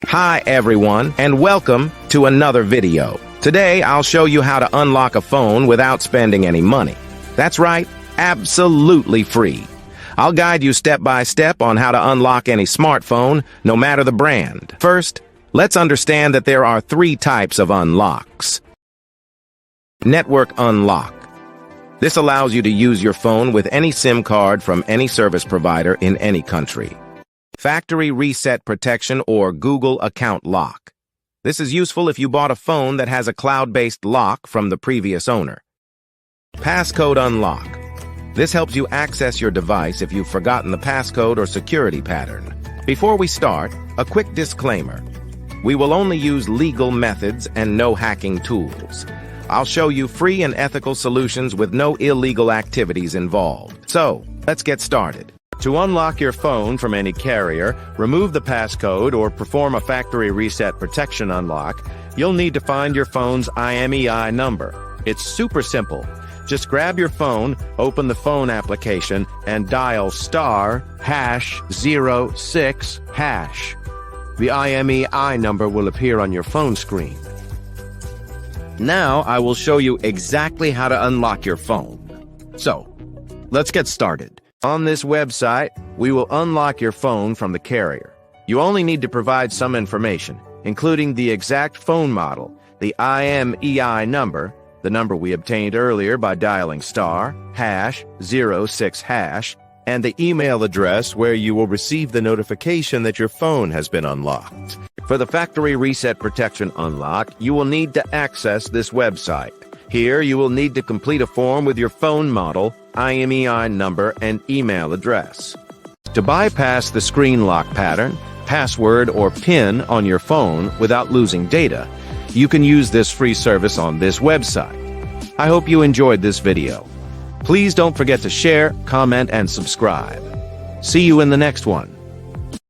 Hi everyone, and welcome to another video. Today I'll show you how to unlock a phone without spending any money. That's right, absolutely free. I'll guide you step by step on how to unlock any smartphone, no matter the brand. First, let's understand that there are three types of unlocks. Network unlock. This allows you to use your phone with any SIM card from any service provider in any country. Factory reset protection or Google account lock. This is useful if you bought a phone that has a cloud-based lock from the previous owner. Passcode unlock. This helps you access your device if you've forgotten the passcode or security pattern. Before we start, a quick disclaimer. We will only use legal methods and no hacking tools. I'll show you free and ethical solutions with no illegal activities involved. So, let's get started. To unlock your phone from any carrier, remove the passcode, or perform a factory reset protection unlock, you'll need to find your phone's IMEI number. It's super simple. Just grab your phone, open the phone application, and dial *#06#. The IMEI number will appear on your phone screen. Now I will show you exactly how to unlock your phone. So, let's get started. On this website, we will unlock your phone from the carrier. You only need to provide some information, including the exact phone model, the IMEI number, the number we obtained earlier by dialing *#06#, and the email address where you will receive the notification that your phone has been unlocked. For the factory reset protection unlock, you will need to access this website. Here, you will need to complete a form with your phone model, IMEI number, and email address. To bypass the screen lock pattern, password, or PIN on your phone without losing data, you can use this free service on this website. I hope you enjoyed this video. Please don't forget to share, comment, and subscribe. See you in the next one.